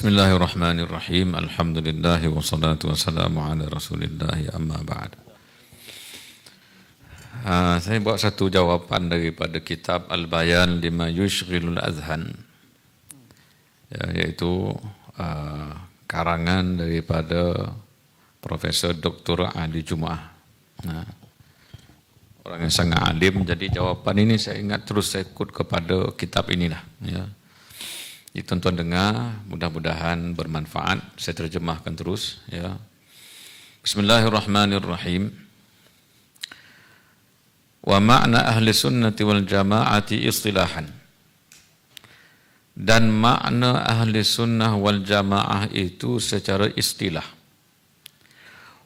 Bismillahirrahmanirrahim. Alhamdulillah wassalatu wassalamu ala Rasulillah amma ba'd. Saya buat satu jawapan daripada kitab Al-Bayan lima yushghilul azhan. Yaitu karangan daripada Profesor Dr. Ali Jumaah. Orang yang sangat alim, jadi jawapan ini saya ingat terus saya ikut kepada kitab inilah. Ya. Tuan-tuan dengar, mudah-mudahan bermanfaat. Saya terjemahkan terus. Ya. Bismillahirrahmanirrahim. Wa ma'na ahli sunnati wal jama'ati istilahan. Dan makna ahli sunnah wal jama'ah itu secara istilah.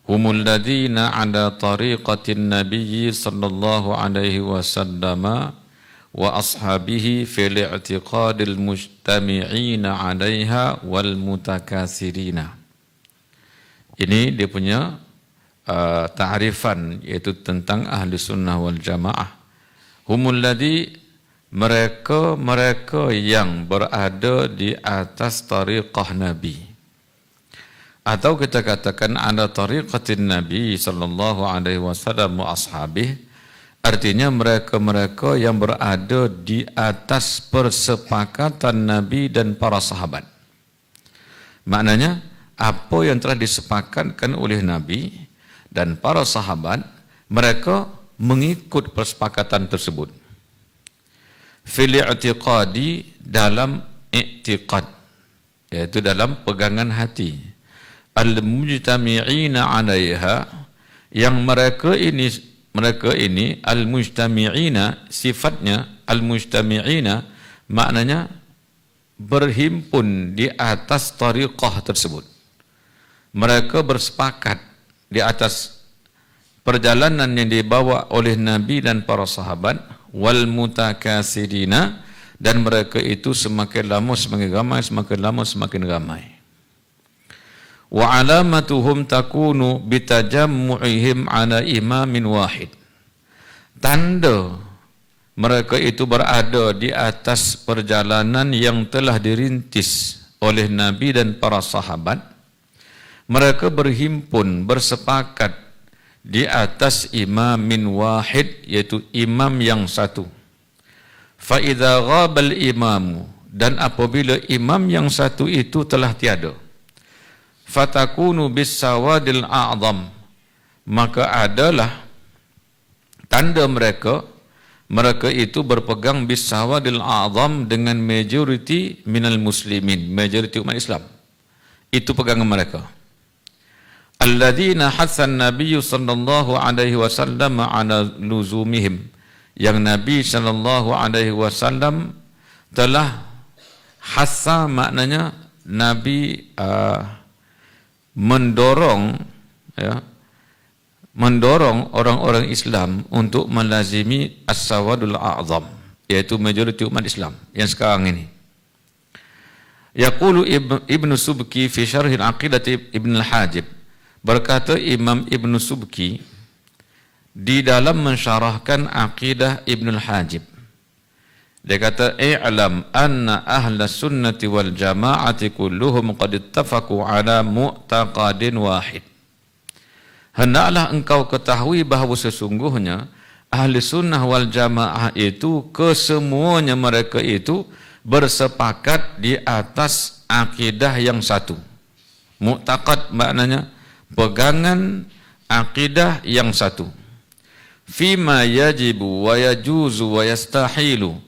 Humul ladhina ala tariqatin nabiyyi sallallahu alaihi wasallam wa ashabihi fil i'tiqadil mujtami'ina 'alaiha wal mutakasirina. Ini dia punya ta'rifan, yaitu tentang ahli sunnah wal jamaah. Humul ladhi, mereka yang berada di atas tariqah Nabi, atau kita katakan ada tariqatin Nabi sallallahu alaihi wasallam wa ashabihi. Artinya mereka yang berada di atas persepakatan Nabi dan para sahabat. Maknanya, apa yang telah disepakatkan oleh Nabi dan para sahabat, mereka mengikut persepakatan tersebut. Fil i'tiqadi, dalam i'tiqad, yaitu dalam pegangan hati. Al-mujtami'ina 'alaiha, yang mereka ini al-mujtami'ina, sifatnya al-mujtami'ina maknanya berhimpun di atas tariqah tersebut. Mereka bersepakat di atas perjalanan yang dibawa oleh Nabi dan para sahabat. Wal mutakasirina, dan mereka itu semakin lama semakin ramai, semakin lama semakin ramai. Wa alamatuhum takunu bitajammu'ihim ala imamin wahid. Tanda mereka itu berada di atas perjalanan yang telah dirintis oleh Nabi dan para sahabat. Mereka berhimpun, bersepakat di atas imamin wahid, yaitu imam yang satu. Fa idza ghabal imamu, dan apabila imam yang satu itu telah tiada, fatakunu bisawadil a'zam, maka adalah tanda mereka itu berpegang bisawadil a'zam, dengan majority minal muslimin, majority umat Islam. Itu pegangan mereka. Alladzina hasan Nabi sallallahu alaihi wasallam ala luzumihim, yang Nabi sallallahu alaihi wasallam telah hasa, maknanya Nabi mendorong orang-orang Islam untuk melazimi as-sawadul a'zam, yaitu majoriti umat Islam yang sekarang ini. Yaqulu Ibnu Subki fi syarh al-aqidah Ibn al-Hajib, berkata Imam Ibnu Subki di dalam mensyarahkan aqidah Ibn al-Hajib, dia kata, i'lam anna ahla sunnati wal jama'ati kulluhum qad ittafaqu ala mu'taqadin wahid. Hendaklah engkau ketahui bahawa sesungguhnya ahli sunnah wal jamaah itu, kesemuanya mereka itu bersepakat di atas akidah yang satu. Mu'taqad maknanya pegangan akidah yang satu. Fima yajibu wa yajuzu wa yastahilu,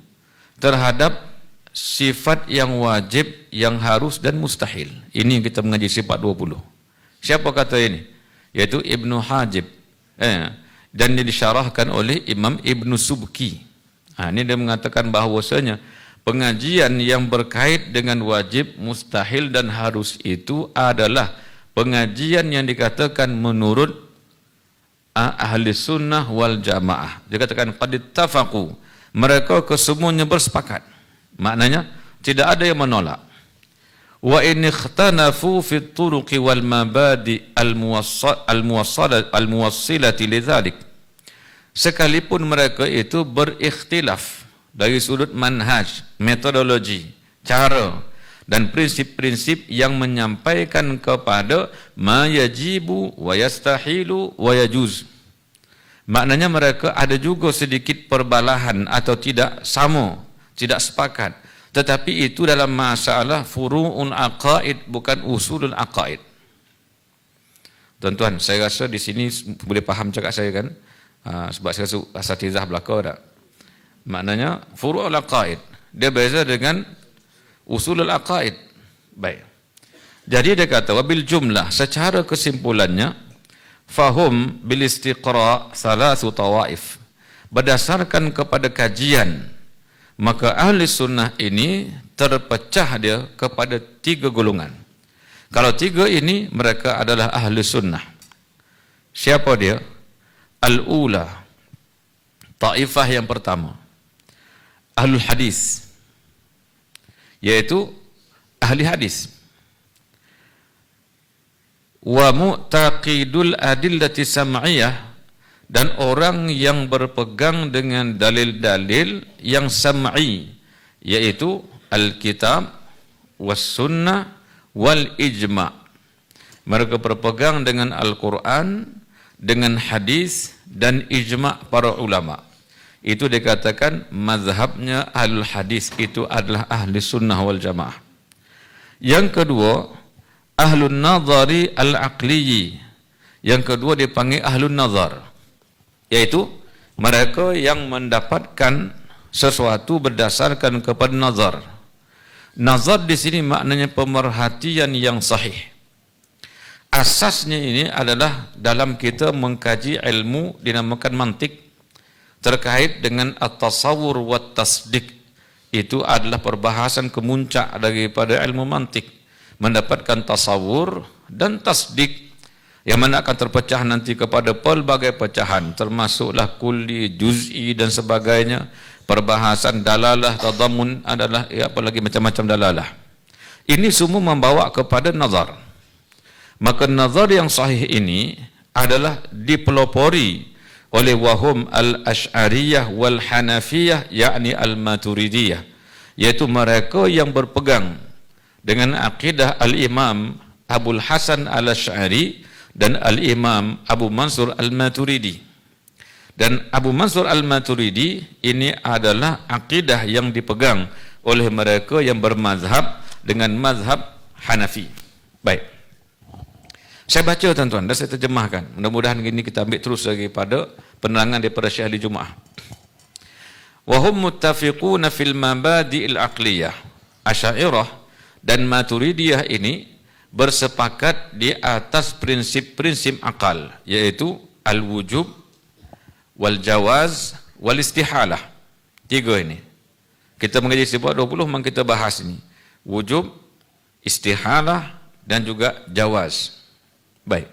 terhadap sifat yang wajib, yang harus dan mustahil. Ini kita mengaji sifat 20. Siapa kata ini? Yaitu Ibnu Hajib. Dan ini disyarahkan oleh Imam Ibnu Subki. Ini dia mengatakan bahawasanya pengajian yang berkait dengan wajib, mustahil dan harus itu adalah pengajian yang dikatakan menurut ahli sunnah wal jamaah. Dikatakan qad ittafaqu, mereka kesemuanya bersepakat. Maknanya tidak ada yang menolak. Wa in ikhtanafu fi turuqi wal mabadi al-muwassilati lidzalik. Sekalipun mereka itu berikhtilaf dari sudut manhaj, metodologi, cara dan prinsip-prinsip yang menyampaikan kepada ma yajibu wa yastahilu wa yajuz. Maknanya mereka ada juga sedikit perbalahan atau tidak sama, tidak sepakat. Tetapi itu dalam masalah furu'un aqaid, bukan usulul aqaid. Tuan-tuan, saya rasa di sini boleh faham cakap saya kan? Sebab saya rasa asatizah belaka tak? Maknanya furu'ul aqaid. Dia beza dengan usulul aqaid. Baik. Jadi dia kata wabil jumlah, secara kesimpulannya fahum bil istiqra' salasu tawaif. Berdasarkan kepada kajian, maka ahli sunnah ini terpecah dia kepada 3 golongan. Kalau 3 ini mereka adalah ahli sunnah. Siapa dia? Al-ula, taifah yang pertama, ahlul hadis, yaitu ahli hadis. Wa mu'taqidul adillati sam'iyah, dan orang yang berpegang dengan dalil-dalil yang sam'i, yaitu al-kitab was sunnah wal ijma'. Mereka berpegang dengan Al-Quran, dengan hadis dan ijma' para ulama. Itu dikatakan mazhabnya ahlul hadis, itu adalah ahli sunnah wal jamaah. Yang kedua, ahlun nazari al-aqliyi. Yang kedua dipanggil ahlun nazar, yaitu mereka yang mendapatkan sesuatu berdasarkan kepada nazar. Nazar di sini maknanya pemerhatian yang sahih. Asasnya ini adalah dalam kita mengkaji ilmu dinamakan mantik terkait dengan at-tasawwur wa tasdik. Itu adalah perbahasan kemuncak daripada ilmu mantik, mendapatkan tasawur dan tasdik, yang mana akan terpecah nanti kepada pelbagai pecahan, termasuklah kulli, juz'i dan sebagainya. Perbahasan dalalah, tadamun adalah apalagi macam-macam dalalah. Ini semua membawa kepada nazar. Maka nazar yang sahih ini adalah dipelopori oleh wahum al-Asy'ariyah wal Hanafiyah, yakni al-Maturidiyah, yaitu mereka yang berpegang dengan akidah al-Imam Abul Hasan al-Asy'ari dan al-Imam Abu Mansur al-Maturidi. Dan Abu Mansur al-Maturidi ini adalah akidah yang dipegang oleh mereka yang bermazhab dengan mazhab Hanafi. Baik. Saya baca tuan-tuan dan saya terjemahkan. Mudah-mudahan ini kita ambil terus daripada penerangan daripada Syekh Ali Jumaah. Wa hum muttafiquna fil mabadi'il aqliyah. Asy'ariyah dan Maturidiyah ini bersepakat di atas prinsip-prinsip akal, yaitu al-wujub wal jawaz wal istihalah. 3 ini. Kita mengaji sebab 20 memang kita bahas ini. Wujub, istihalah dan juga jawaz. Baik.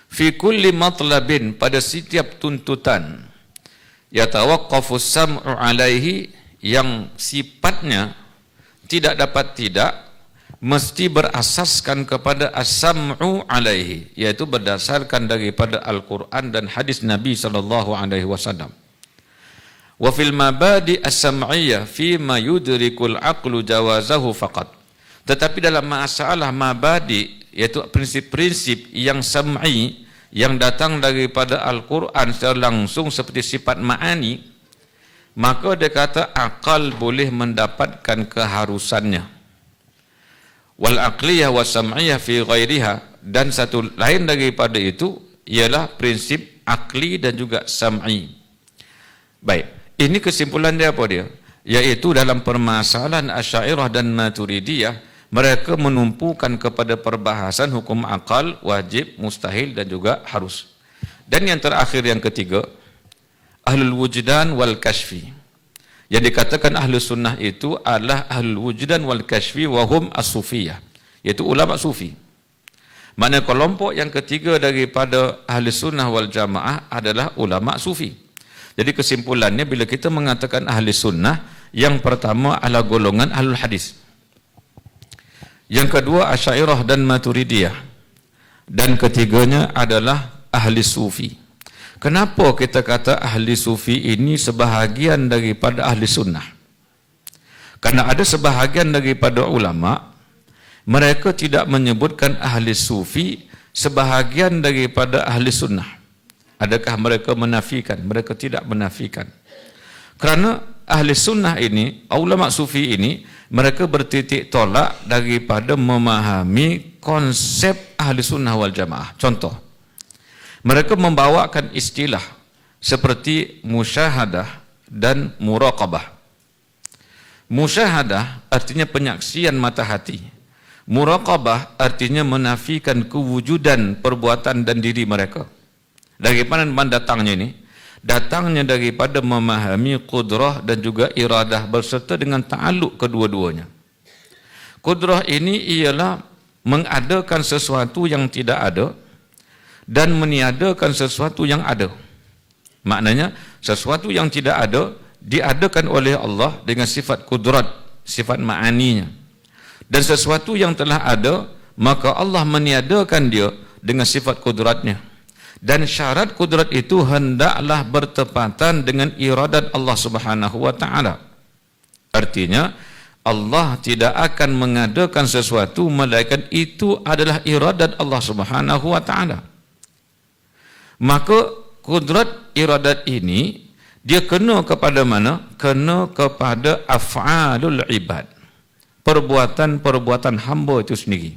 Fi kulli matlabin, pada setiap tuntutan, yatawaqqafu sam'u alaihi, yang sifatnya tidak dapat tidak mesti berasaskan kepada as-sam'u alaihi, yaitu berdasarkan daripada Al-Quran dan hadis Nabi sallallahu alaihi wasallam. Wa fil mabadi as-sam'iyyah fi ma yudrikul aqlu jawazahu faqat. Tetapi dalam masalah mabadi, yaitu prinsip-prinsip yang sam'i, yang datang daripada Al-Quran secara langsung seperti sifat ma'ani, maka dia kata akal boleh mendapatkan keharusannya. Wal aqliyah was sam'iyah fi ghairiha, dan satu lain daripada itu ialah prinsip akli dan juga sam'i. Baik, ini kesimpulan dia apa dia? Yaitu dalam permasalahan Asy'ariyah dan Maturidiyah, mereka menumpukan kepada perbahasan hukum akal, wajib, mustahil dan juga harus. Dan yang terakhir, yang ketiga, ahlul wujdan wal kashfi. Yang dikatakan ahlu sunnah itu adalah ahlul wujdan wal kashfi wahum as-sufiyah, yaitu ulama sufi. Maknanya kelompok yang ketiga daripada ahli sunnah wal jamaah adalah ulama sufi. Jadi kesimpulannya, bila kita mengatakan ahli sunnah, yang pertama adalah golongan ahlul hadis, yang kedua Asy'ariyah dan Maturidiyah, dan ketiganya adalah ahli sufi. Kenapa kita kata ahli sufi ini sebahagian daripada ahli sunnah? Karena ada sebahagian daripada ulama, mereka tidak menyebutkan ahli sufi sebahagian daripada ahli sunnah. Adakah mereka menafikan? Mereka tidak menafikan. Kerana ahli sunnah ini, ulama sufi ini, mereka bertitik tolak daripada memahami konsep ahli sunnah wal jamaah. Contoh, mereka membawakan istilah seperti musyahadah dan muraqabah. Musyahadah artinya penyaksian mata hati. Muraqabah artinya menafikan kewujudan perbuatan dan diri mereka. Dari mana datangnya ini? Datangnya daripada memahami qudrah dan juga iradah berserta dengan ta'alluq kedua-duanya. Qudrah ini ialah mengadakan sesuatu yang tidak ada dan meniadakan sesuatu yang ada. Maknanya sesuatu yang tidak ada diadakan oleh Allah dengan sifat kudrat, sifat ma'aninya. Dan sesuatu yang telah ada, maka Allah meniadakan dia dengan sifat kudratnya. Dan syarat kudrat itu hendaklah bertepatan dengan iradat Allah Subhanahu wa ta'ala. Artinya, Allah tidak akan mengadakan sesuatu melainkan itu adalah iradat Allah Subhanahu wa ta'ala. Maka kudrat iradat ini dia kena kepada mana? Kena kepada af'alul ibad. Perbuatan-perbuatan hamba itu sendiri.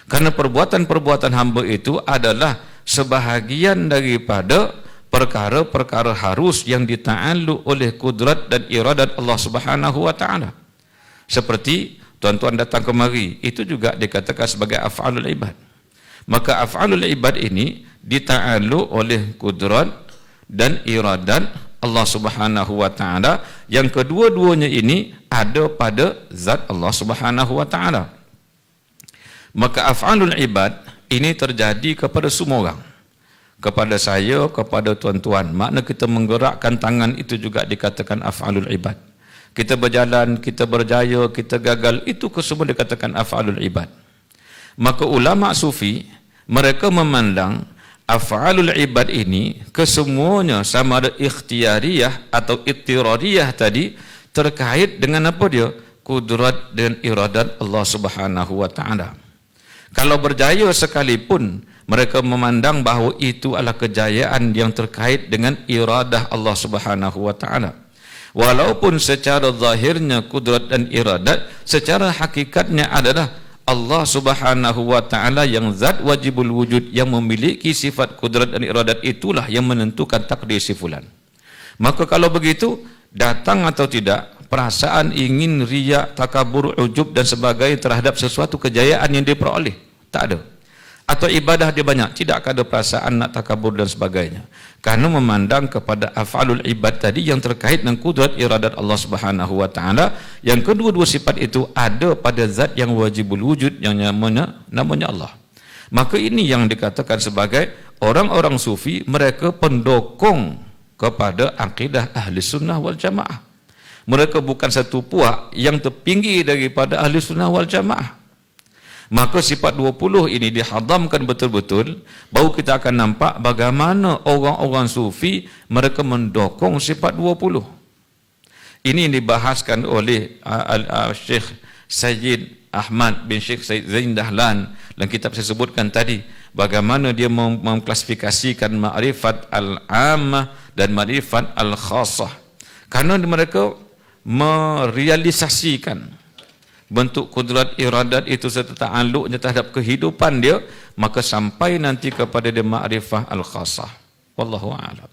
Karena perbuatan-perbuatan hamba itu adalah sebahagian daripada perkara-perkara harus yang dita'alluq oleh kudrat dan iradat Allah Subhanahu wa ta'ala. Seperti tuan-tuan datang kemari, itu juga dikatakan sebagai af'alul ibad. Maka af'alul ibad ini dita'alluq oleh kudrat dan iradat Allah Subhanahu wa ta'ala, yang kedua-duanya ini ada pada zat Allah Subhanahu wa ta'ala. Maka af'alul ibad ini terjadi kepada semua orang. Kepada saya, kepada tuan-tuan. Makna kita menggerakkan tangan itu juga dikatakan af'alul ibad. Kita berjalan, kita berjaya, kita gagal, itu semua dikatakan af'alul ibad. Maka ulama sufi, mereka memandang af'alul ibad ini kesemuanya sama ada ikhtiyariyah atau ittirariyah tadi terkait dengan apa dia? Kudrat dan iradat Allah Subhanahu wa ta'ala. Kalau berjaya sekalipun, mereka memandang bahawa itu adalah kejayaan yang terkait dengan iradah Allah Subhanahu wa ta'ala. Walaupun secara zahirnya kudrat dan iradat, secara hakikatnya adalah Allah Subhanahu wa ta'ala yang zat wajibul wujud, yang memiliki sifat kudrat dan iradat, itulah yang menentukan takdir si fulan. Maka kalau begitu, datang atau tidak perasaan ingin riak, takabur, ujub dan sebagainya terhadap sesuatu kejayaan yang diperoleh, tak ada. Atau ibadah dia banyak, tidak ada perasaan nak takabur dan sebagainya. Karena memandang kepada af'alul ibad tadi yang terkait dengan kudrat iradat Allah Subhanahu wa ta'ala, yang kedua-dua sifat itu ada pada zat yang wajibul wujud, yang namanya Allah. Maka ini yang dikatakan sebagai orang-orang sufi, mereka pendukung kepada akidah ahli sunnah wal jamaah. Mereka bukan satu puak yang terpinggir daripada ahli sunnah wal jamaah. Maka sifat 20 ini dihadamkan betul-betul, baru kita akan nampak bagaimana orang-orang sufi mereka mendukung sifat 20. Ini dibahaskan oleh Syekh Sayyid Ahmad bin Syekh Zain Dahlan dalam kitab saya sebutkan tadi, bagaimana dia mengklasifikasikan ma'rifat al-ammah dan ma'rifat al-khassah. Karena mereka merealisasikan bentuk kudrat iradat itu serta ta'alluqnya terhadap kehidupan dia, maka sampai nanti kepada dia ma'rifah al-khassah. Wallahu a'lam.